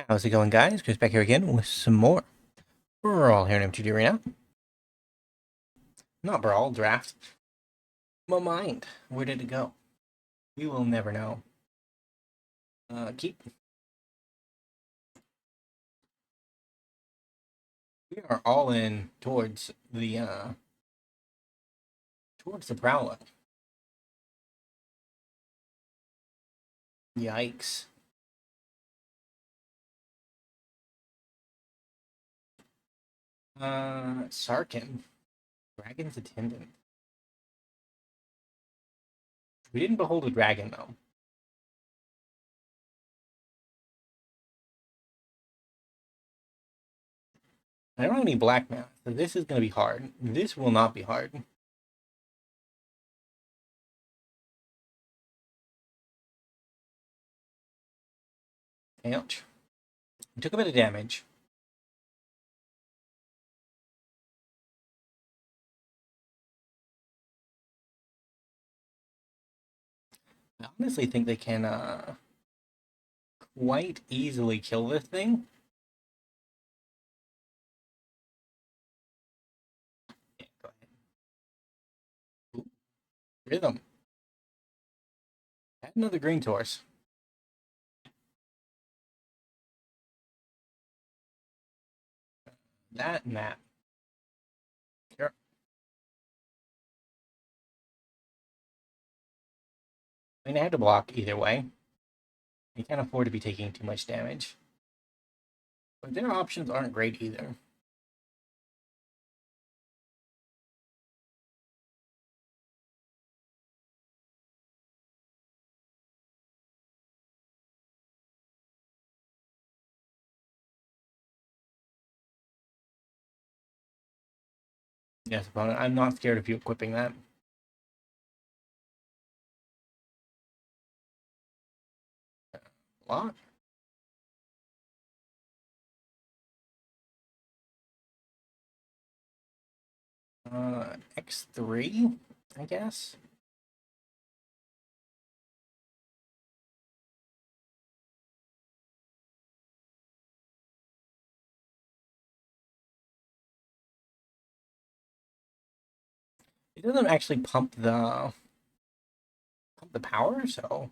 How's it going, guys? Chris back here again with some more Brawl here in MTG Arena. Not Brawl, Draft. My mind. Where did it go? We will never know. Keep. We are all in towards the Prowler. Yikes. Sarkin. Dragon's Attendant. We didn't behold a dragon though. I don't have any black mana, so this is gonna be hard. This will not be hard. Ouch. We took a bit of damage. I honestly think they can quite easily kill this thing. Yeah, go ahead. Ooh, rhythm. Add another green torse. That and that. Sure. I mean, I had to block either way. You can't afford to be taking too much damage. But their options aren't great either. Yes, opponent. I'm not scared of you equipping that. Block. X3, I guess. It doesn't actually pump the power, so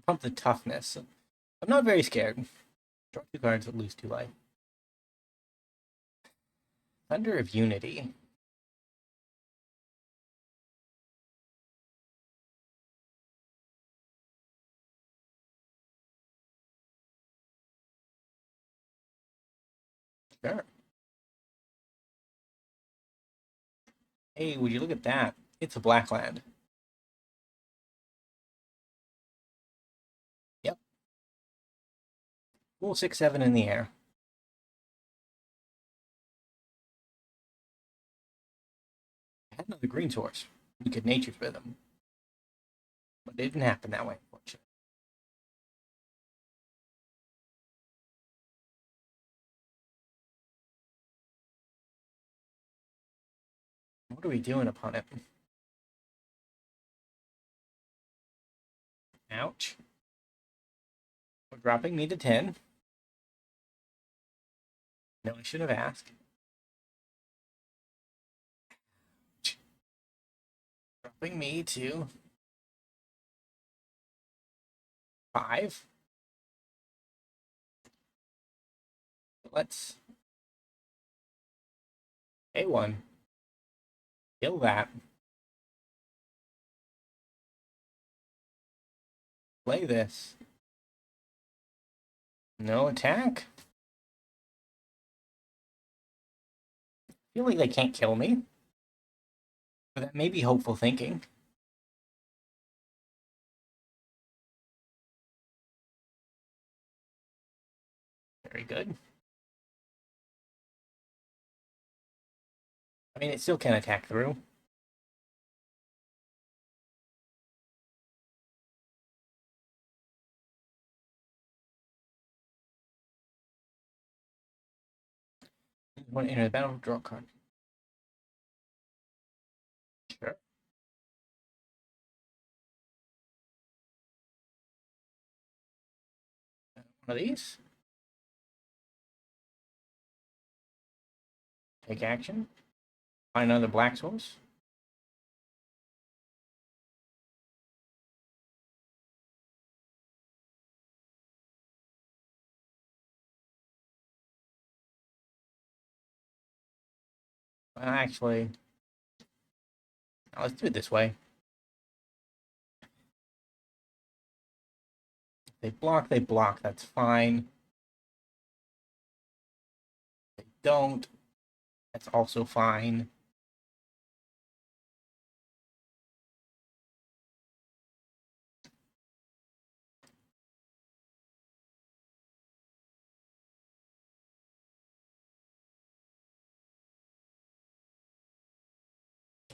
pump the toughness. I'm not very scared. Draw two cards that lose two life. Thunder of Unity. Sure. Hey, would you look at that? It's a black land. Yep. Cool 6/7 in the air. I had another green source. We could Nature's Rhythm. But it didn't happen that way, unfortunately. What are we doing upon it? Ouch. We're dropping me to 10. No, I should have asked. Dropping me to 5. Let's A1. Kill that. Play this. No attack. I feel like they can't kill me. But that may be hopeful thinking. Very good. I mean, it still can attack through. Want to enter the battle, draw a card. Sure. One of these. Take action. Find another black source. Well, actually, let's do it this way. They block, they block. That's fine. They don't. That's also fine.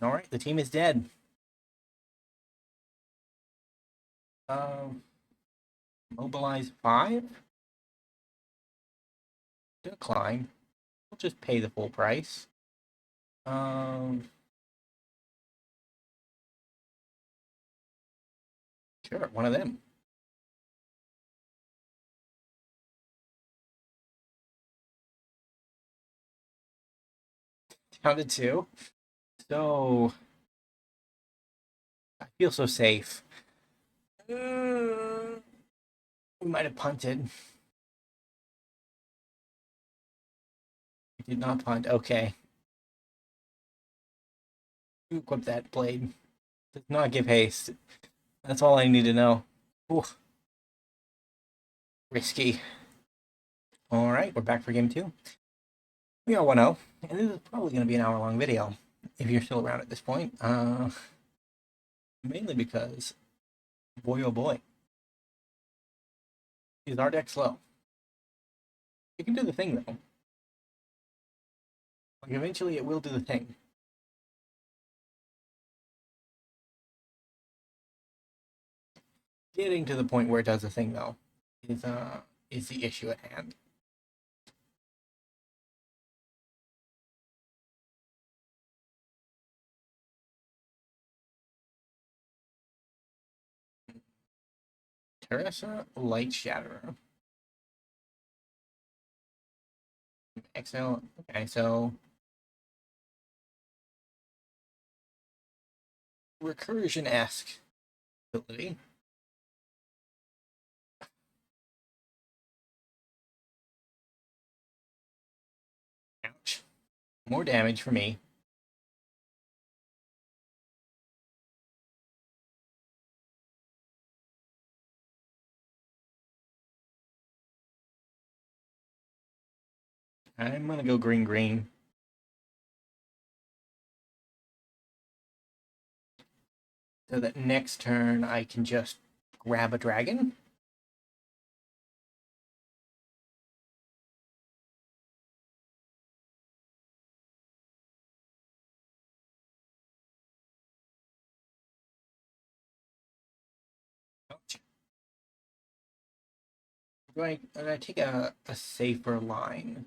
All right, the team is dead. Mobilize 5. Decline. We'll just pay the full price. Sure, one of them. Down to 2. So I feel so safe. We might have punted. We did not punt. Okay. Equip that blade. Does not give haste. That's all I need to know. Ooh. Risky. All right, we're back for game 2. We are 1-0, and this is probably going to be an hour-long video, if you're still around at this point. Mainly because, boy oh boy, is our deck slow. It can do the thing, though. Like, eventually it will do the thing. Getting to the point where it does the thing, though, is the issue at hand. Teresa, Light Shatterer. Exile. Okay, so recursion-esque ability. Ouch. More damage for me. I'm gonna go green. So that next turn I can just grab a dragon. Ouch. I'm gonna take a safer line.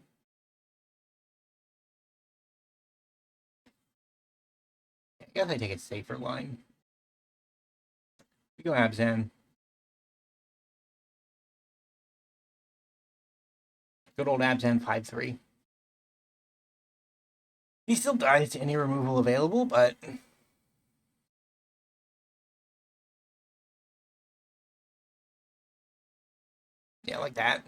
I guess I take a safer line. We go Abzan. Good old Abzan 5/3. He still dies to any removal available, but yeah, like that.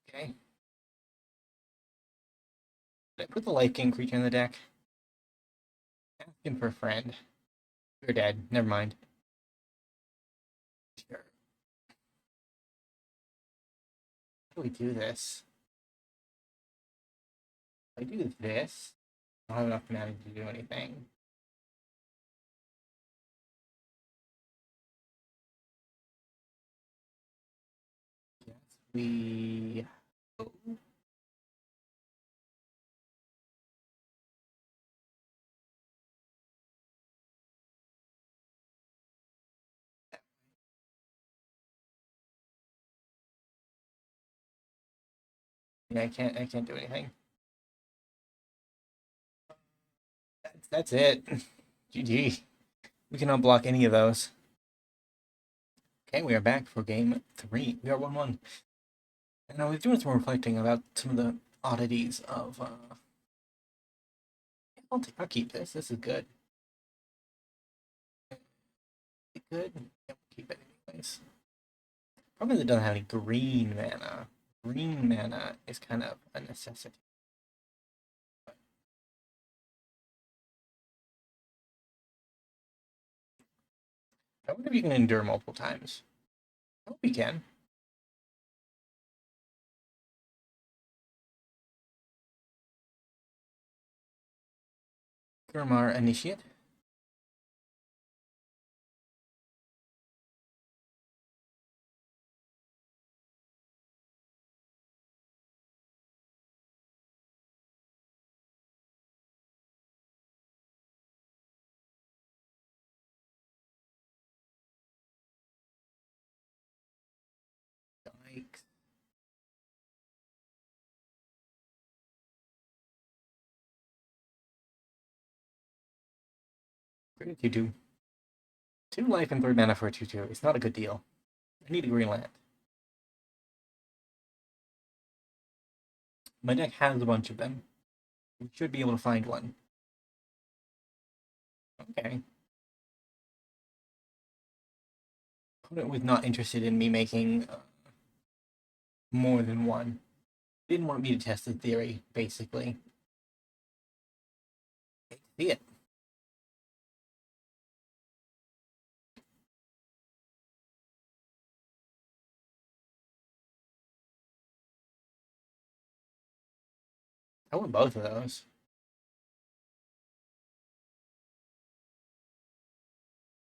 Okay. Did I put the Life Gain creature in the deck? Asking for a friend. You're dead. Never mind. Sure. How do we do this? If I do this, I don't have enough mana to do anything. Yes, we. Oh. Yeah, I can't do anything. That's it. GG. We cannot block any of those. Okay, we are back for game 3. We are 1-1. And I was doing some reflecting about some of the oddities of. I'll keep this. This is good. Good. Yeah, we'll keep it anyways. Probably that doesn't have any green mana. Green mana is kind of a necessity. I wonder if you can endure multiple times. I hope you can. Gurmar Initiate. Yikes. Great 2-2. 2 life and 3 mana for a 2-2. It's not a good deal. I need a green land. My deck has a bunch of them. We should be able to find one. Okay. Opponent was not interested in me making more than one. Didn't want me to test the theory, basically. Hate to see it. I want both of those.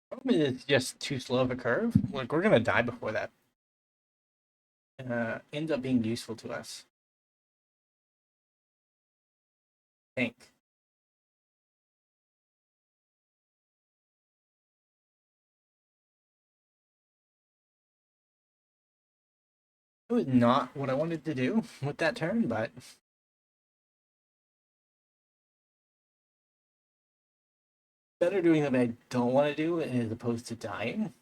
Problem is it's just too slow of a curve. Like, we're gonna die before that ends up being useful to us. I think. It was not what I wanted to do with that turn, but better doing what I don't want to do as opposed to dying.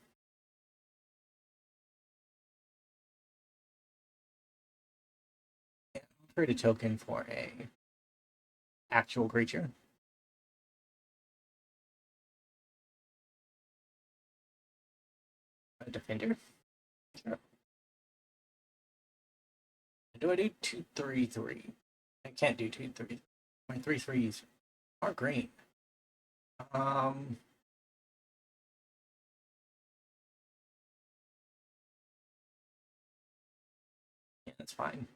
Yeah, I'll trade a token for a actual creature. A defender. Sure. Do I do 2/3/3? I can't do 2/3. My 3/3s are great. Um, yeah, that's fine.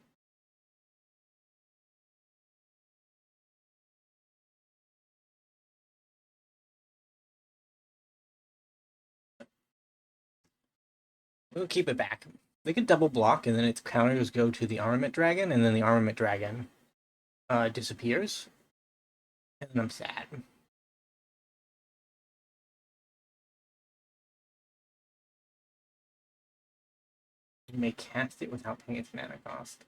We'll keep it back. They could double block, and then its counters go to the Armament Dragon, and then the Armament Dragon disappears, and then I'm sad. You may cast it without paying its mana cost.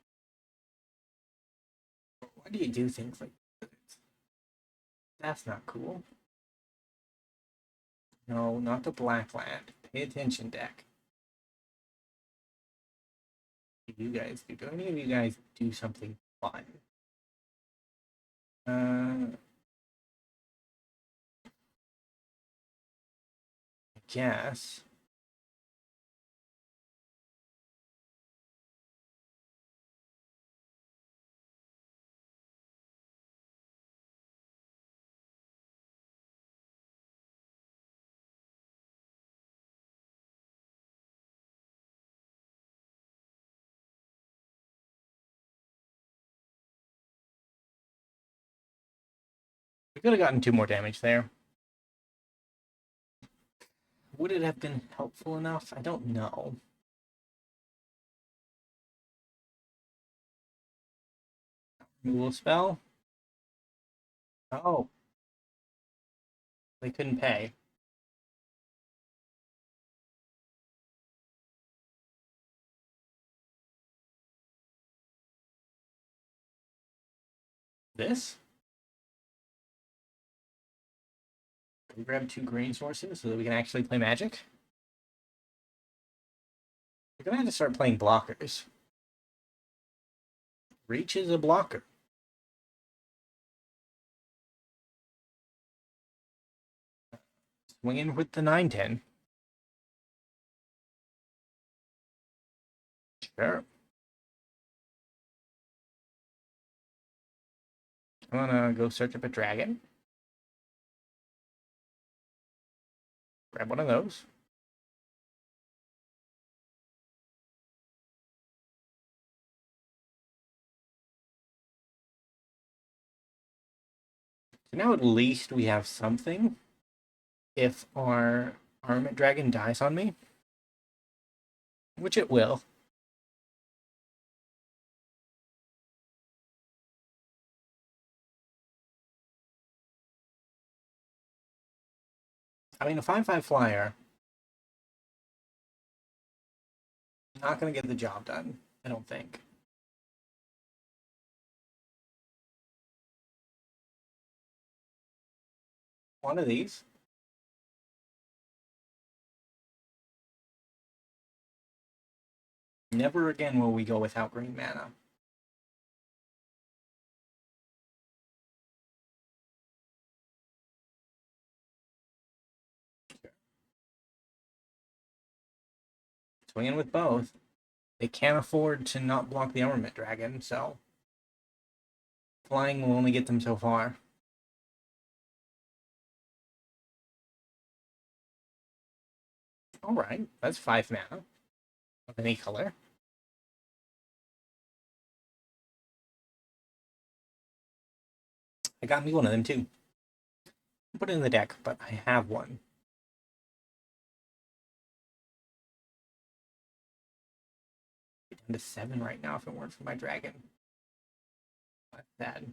Why do you do things like that? That's not cool. No, not the black land. Pay attention, deck. You guys do. Do any of you guys do something fun? I guess. We could have gotten 2 more damage there. Would it have been helpful enough? I don't know. Removal spell? Oh, they couldn't pay. This? Can we grab 2 green sources so that we can actually play Magic? We're gonna have to start playing blockers. reaches a blocker. Swinging with the 9/10. Sure. I'm gonna go search up a dragon. Grab one of those. So now at least we have something. If our armament dragon dies on me, which it will. I mean, a 5/5 flyer, not going to get the job done, I don't think. One of these. Never again will we go without green mana. Swinging with both. They can't afford to not block the armament dragon, so flying will only get them so far. Alright, that's 5 mana of any color. I got me one of them too. Put it in the deck, but I have one. Down to 7 right now if it weren't for my dragon. That's sad.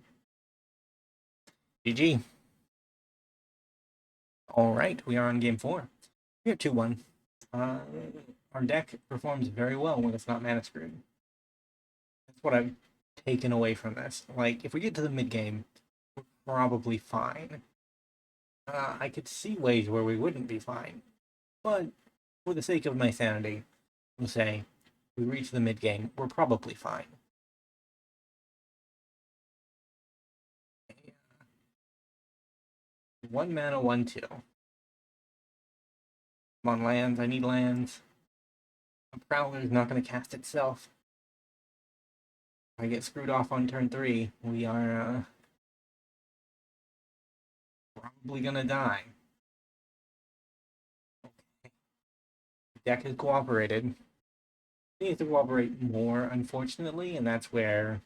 GG. Alright, we are on game 4. We are 2-1. Our deck performs very well when it's not mana screwed. That's what I've taken away from this. Like, if we get to the mid game, we're probably fine. I could see ways where we wouldn't be fine, but for the sake of my sanity, we'll say we reach the mid game, we're probably fine. One mana, 1/2. Come on, lands. I need lands. A Prowler's not going to cast itself. If I get screwed off on turn 3, we are probably going to die. Okay. The deck has cooperated. It needs to cooperate more, unfortunately, and that's where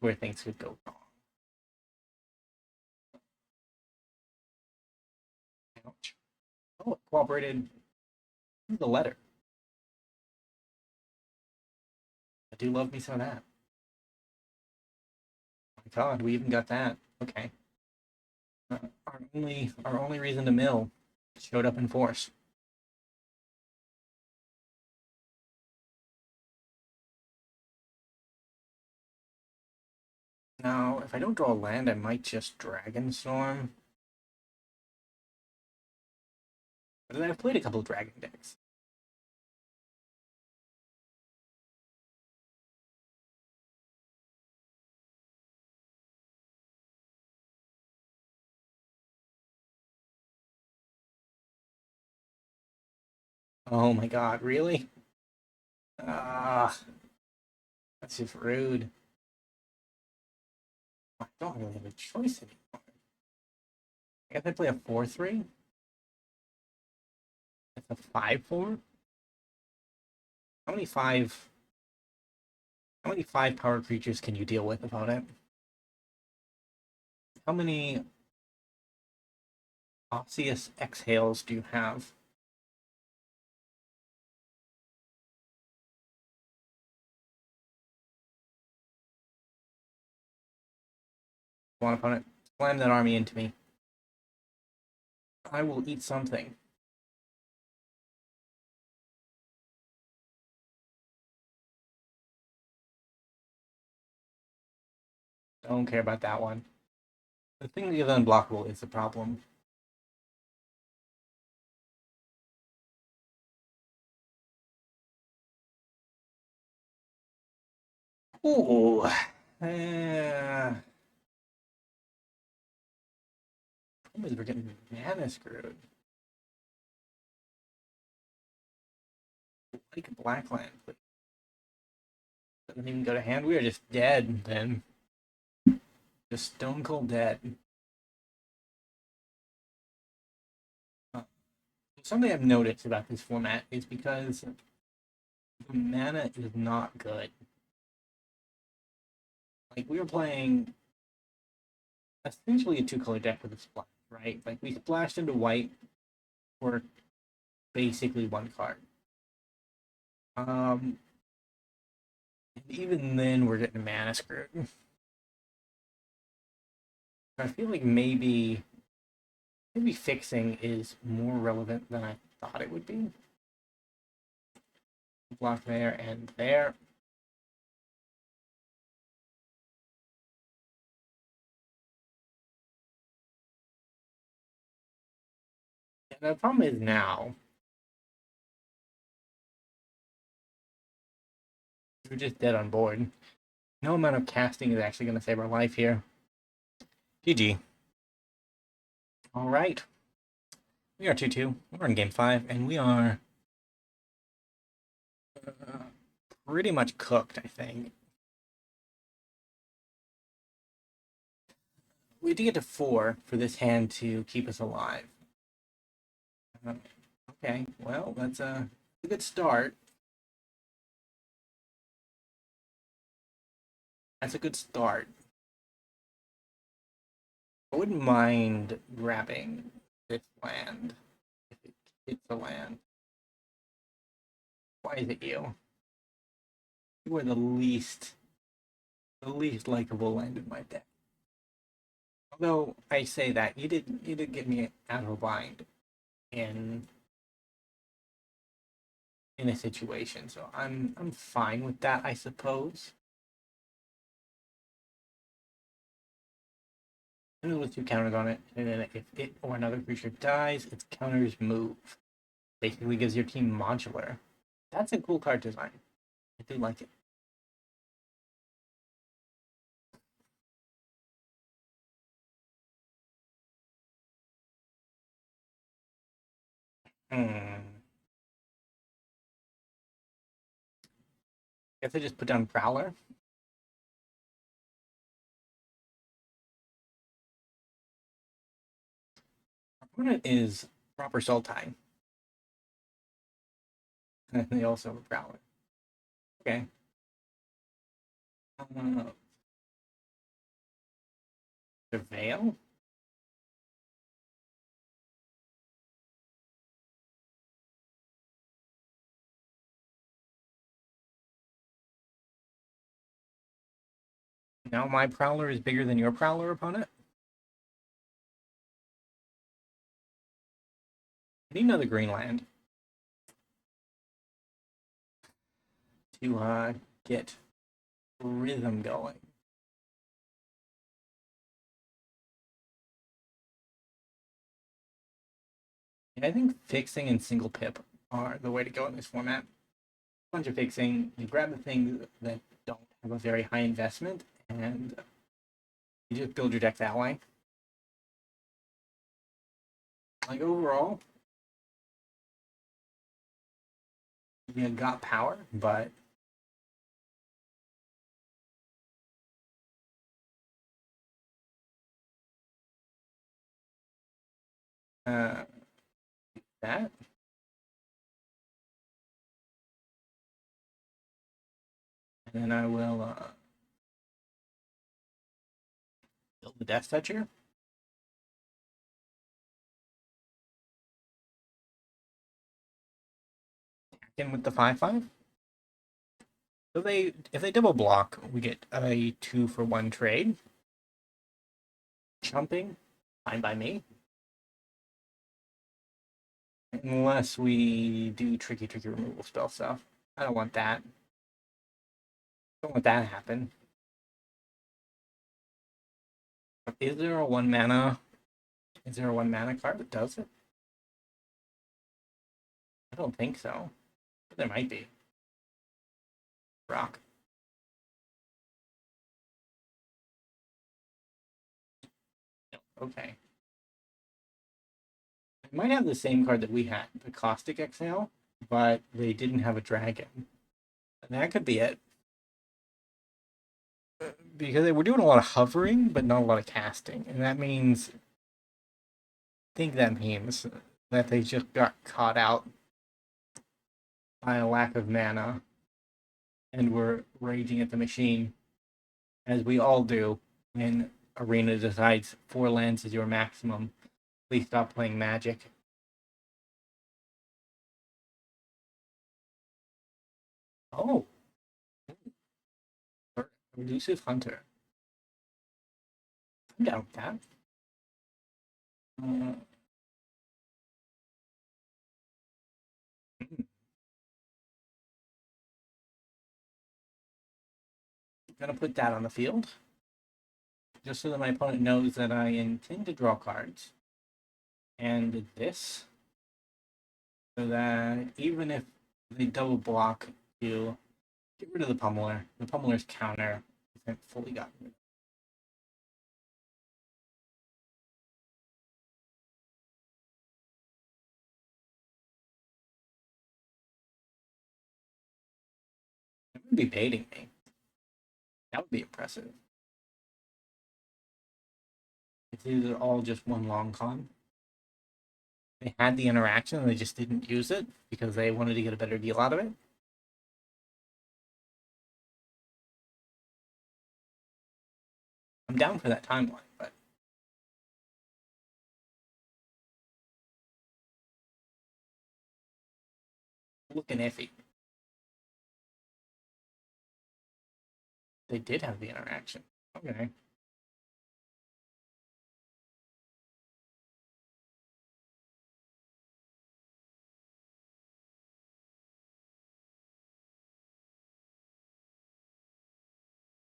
things could go wrong. Ouch. Oh, it cooperated through the letter. I do love me some of that. Oh my god, we even got that. Okay. Our only reason to mill showed up in force. Now, if I don't draw land, I might just Dragonstorm. But then I've played a couple of dragon decks. Oh my god, really? Ah, that's just rude. I don't really have a choice anymore. I guess I play a 4/3. It's a 5/4. How many five? How many 5 power creatures can you deal with, opponent? How many osseous exhales do you have? Come on, opponent. Slam that army into me. I will eat something. Don't care about that one. The thing that is unblockable is the problem. Ooh. Problem is we're getting mana screwed. Like a black land, but doesn't even go to hand. We are just dead then. Just stone cold dead. Uh, Something I've noticed about this format is because the mana is not good. Like we were playing essentially a two-color deck with a splash, right? Like we splashed into white for basically one card. And even then, we're getting mana screwed. I feel like maybe fixing is more relevant than I thought it would be. Block there and there. And the problem is now we're just dead on board. No amount of casting is actually going to save our life here. GG. All right. We are 2-2. We're in game 5, and we are pretty much cooked, I think. We have to get to 4 for this hand to keep us alive. Okay, well, that's a good start. That's a good start. I wouldn't mind grabbing this land if it hits the land. Why is it you? You are the least likable land in my deck. Although I say that you did get me out of a bind in a situation, so I'm fine with that, I suppose. And with 2 counters on it, and then if it or another creature dies, its counters move. Basically gives your team modular. That's a cool card design. I do like it. Guess I just put down Prowler. Our opponent is proper Sultai. And they also have a Prowler. Okay. The Veil? Now my Prowler is bigger than your Prowler, opponent? I need another green land to get rhythm going. And I think fixing and single pip are the way to go in this format. Bunch of fixing, you grab the things that don't have a very high investment, and you just build your deck that way. Like overall, you got power, but that. And then I will build the Death Toucher. In with the 5/5. So if they double block, we get a 2-for-1 trade. Jumping, fine by me. Unless we do tricky removal spell stuff. I don't want that. Don't let that happen. Is there a 1 mana? Is there a 1 mana card that does it? I don't think so. But there might be. Rock. Okay. They might have the same card that we had, the Caustic Exhale, but they didn't have a dragon. And that could be it. Because we're doing a lot of hovering, but not a lot of casting. And that means, I think that means that they just got caught out by a lack of mana and were raging at the machine, as we all do when Arena decides 4 lands is your maximum. Please stop playing Magic. Oh, Elusive Hunter. I'm down with that. Uh, I'm gonna put that on the field, just so that my opponent knows that I intend to draw cards. And this, so that even if they double block you, get rid of the pummeler. The pummeler's counter isn't fully gotten rid of. It would be baiting me. That would be impressive. If these are all just one long con. They had the interaction and they just didn't use it because they wanted to get a better deal out of it. I'm down for that timeline, but looking iffy. They did have the interaction. Okay.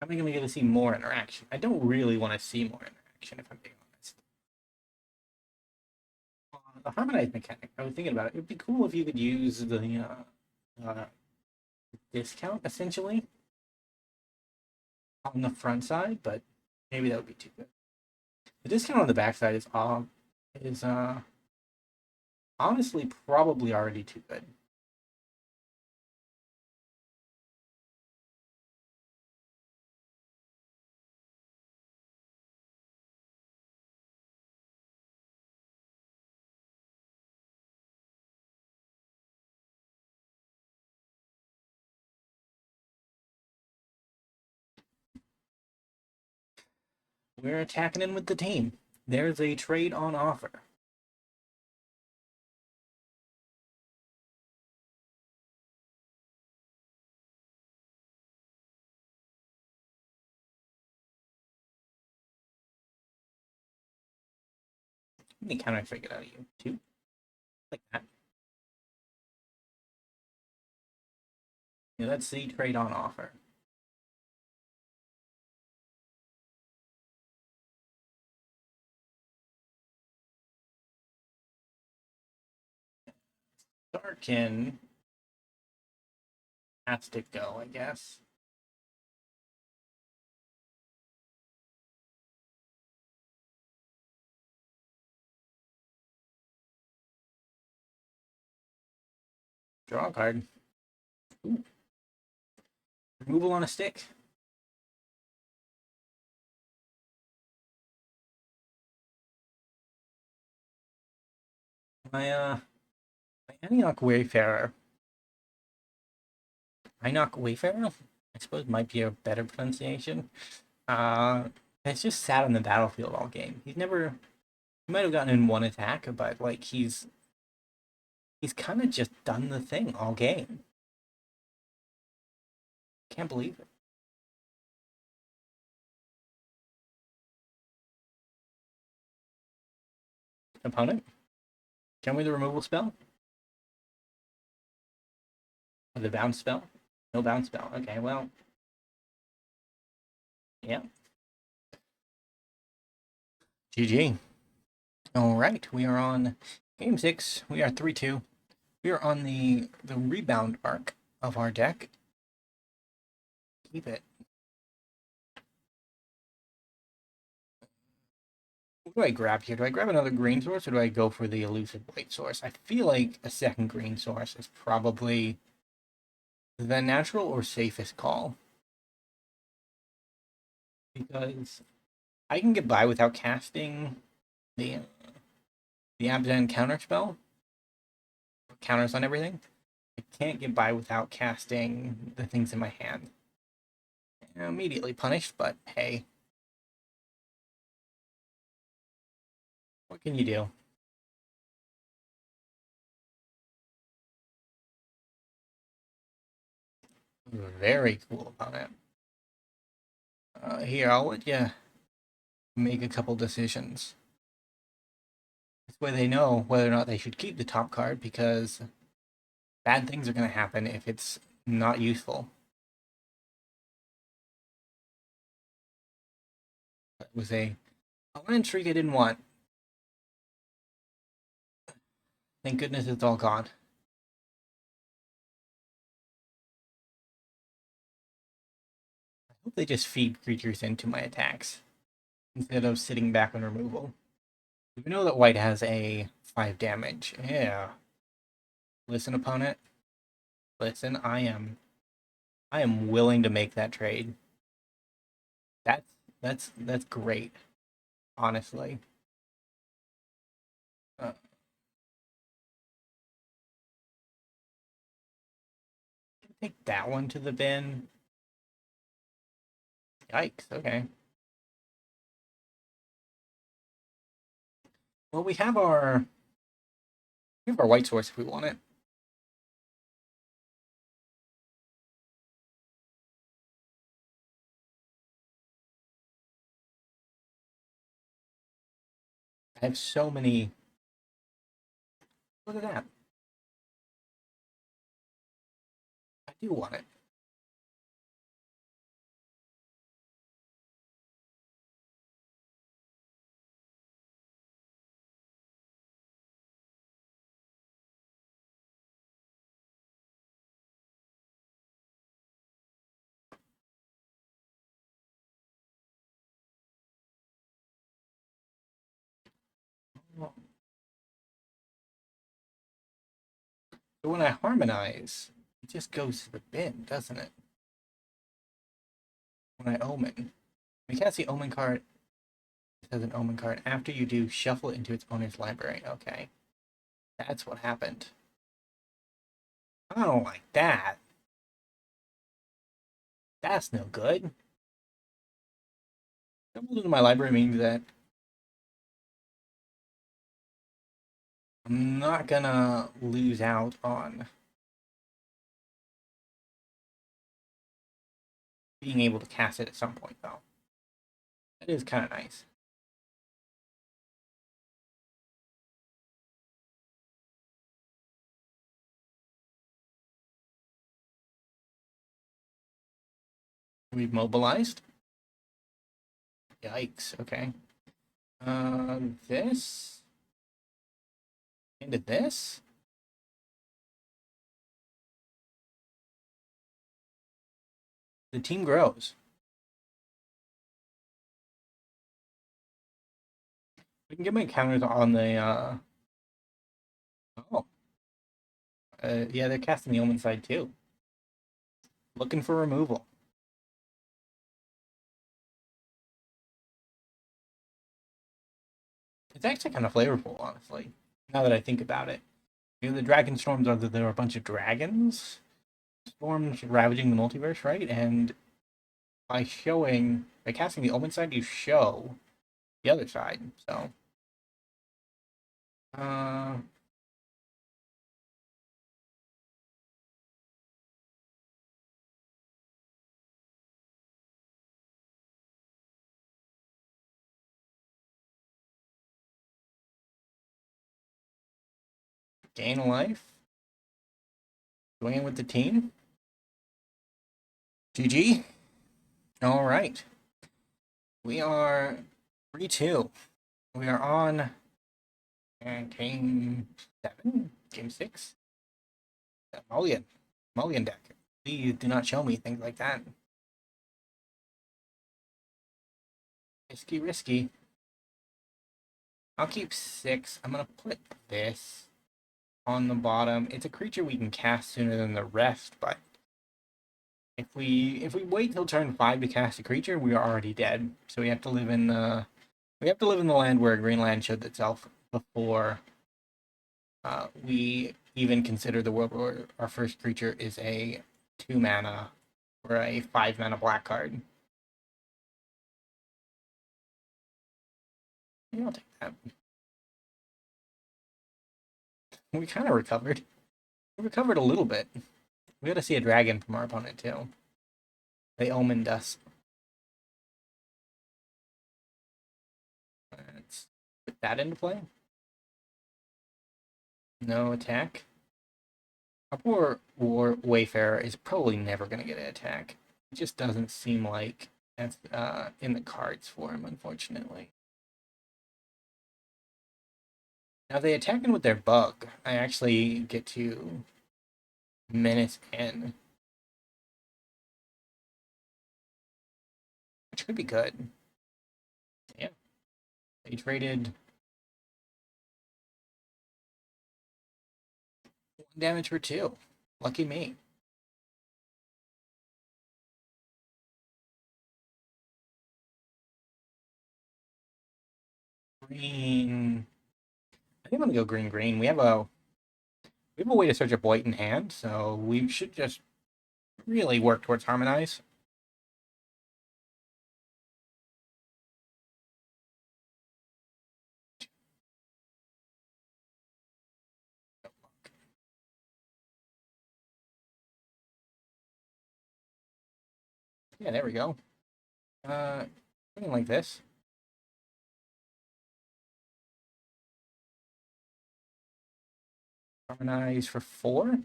I'm going to get to see more interaction. I don't really want to see more interaction, if I'm being honest. The harmonized mechanic, I was thinking about it. It would be cool if you could use the discount, essentially, on the front side, but maybe that would be too good. The discount on the back side is honestly probably already too good. We're attacking in with the team. There's a trade on offer. How many counters I get out of you? 2? Like that. Yeah, that's the trade on offer. Darkin has to go, I guess. Draw a card. Ooh. Removal on a stick. My Antioch Wayfarer. Inoc Wayfarer, I suppose might be a better pronunciation. It's just sat on the battlefield all game. He might have gotten in one attack, but like he's kind of just done the thing all game. Can't believe it. Opponent, show me the removal spell. Or the bounce spell. No bounce spell. Okay, well, yeah. GG. All right, we are on game 6. We are 3-2. We are on the rebound arc of our deck. Keep it. What do I grab here? Do I grab another green source or do I go for the elusive white source? I feel like a second green source is probably the natural or safest call. Because I can get by without casting the Abzan counter spell. Counters on everything. I can't get by without casting the things in my hand. Immediately punished, but hey. What can you do? Very cool opponent. Here, I'll let you make a couple decisions. This way they know whether or not they should keep the top card, because bad things are going to happen if it's not useful. That was a land streak I didn't want. Thank goodness it's all gone. I hope they just feed creatures into my attacks instead of sitting back on removal. We know that white has a 5 damage. Yeah. Listen, opponent. Listen, I am willing to make that trade. That's great, honestly. Uh, take that one to the bin. Yikes, okay. Well, we have our white source if we want it. I have so many. Look at that. I do want it. So when I harmonize, it just goes to the bin, doesn't it? When I omen. We can't see omen card. It has an omen card. After you do, shuffle it into its owner's library. Okay. That's what happened. I don't like that. That's no good. Shuffle into my library means that I'm not gonna lose out on being able to cast it at some point, though. That is kind of nice. We've mobilized. Yikes, okay. This? Into this? The team grows. We can get my counters on the, oh. Yeah, they're casting the Omen side, too. Looking for removal. It's actually kind of flavorful, honestly, now that I think about it. You know, the Dragonstorms are that there are a bunch of dragons storms ravaging the multiverse, right? And by casting the Omen side, you show the other side. So, uh, gain a life. Going in with the team. GG. All right. We are 3-2. We are on game 7, game 6. Mulligan. Mulligan deck. Please do not show me things like that. Risky, risky. I'll keep 6. I'm gonna put this on the bottom. It's a creature we can cast sooner than the rest, but if we wait till turn 5 to cast a creature, we are already dead. So we have to live in the land where Greenland showed itself before we even consider the world where our first creature is a 2 mana or a 5 mana black card. Yeah, I'll take that. We kind of recovered. We recovered a little bit. We got to see a dragon from our opponent too. They omened us. Let's put that into play. No attack. Our poor Wayfarer is probably never going to get an attack. It just doesn't seem like that's in the cards for him, unfortunately. Now they attack him with their bug. I actually get to menace in, which could be good. Yeah, they traded 1 damage for 2. Lucky me. Green. I think I'm gonna go green green. We have a way to search up white in hand, so we should just really work towards harmonize. Yeah, there we go. Something like this. Harmonize for 4.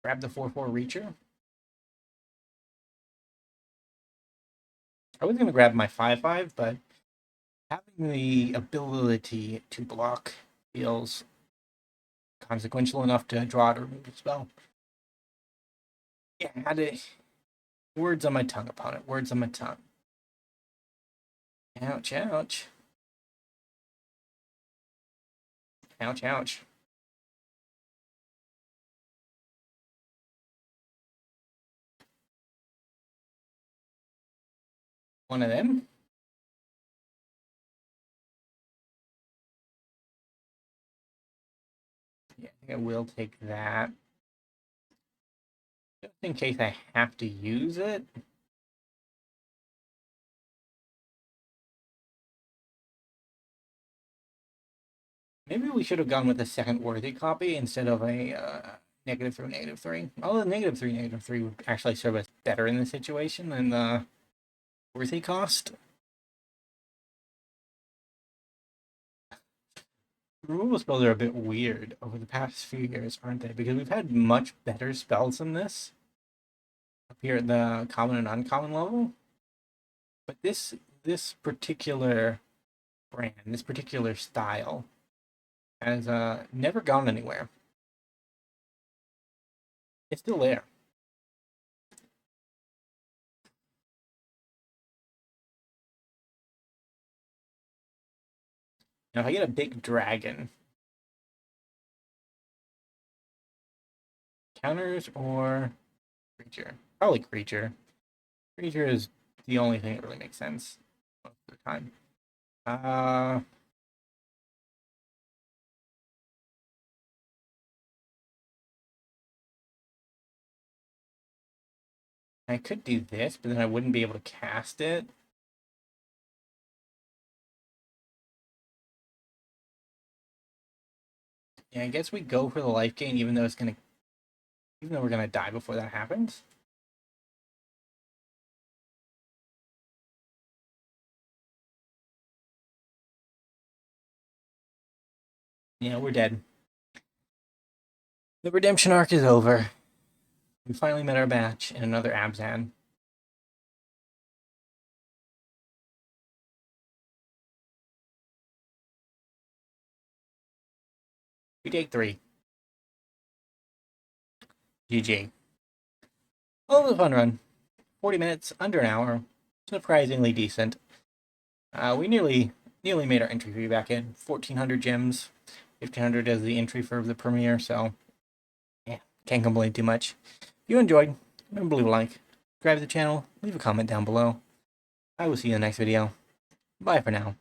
Grab the 4/4 Reacher. I was gonna grab my 5/5, but having the ability to block feels consequential enough to draw to remove a spell. Yeah, had it. Words on my tongue, opponent. Words on my tongue. Ouch, ouch. Ouch, ouch. One of them. Yeah, I think I will take that. Just in case I have to use it. Maybe we should have gone with a second worthy copy instead of a -3, -3. Although -3, -3 would actually serve us better in this situation than the worthy cost. Removal spells are a bit weird over the past few years, aren't they? Because we've had much better spells than this up here at the common and uncommon level. But this particular brand, this particular style, has never gone anywhere. It's still there. Now, if I get a big dragon, counters or creature? Probably creature. Creature is the only thing that really makes sense most of the time. Uh, I could do this, but then I wouldn't be able to cast it. Yeah, I guess we go for the life gain, even though we're gonna die before that happens. Yeah, we're dead. The redemption arc is over. We finally met our match in another Abzan. We take 3. GG. Well, it was a fun run. 40 minutes, under an hour. Surprisingly decent. We nearly made our entry fee back in. 1,400 gems. 1,500 as the entry for the premiere, so yeah, can't complain too much. If you enjoyed, remember to leave a like, subscribe to the channel, leave a comment down below. I will see you in the next video. Bye for now.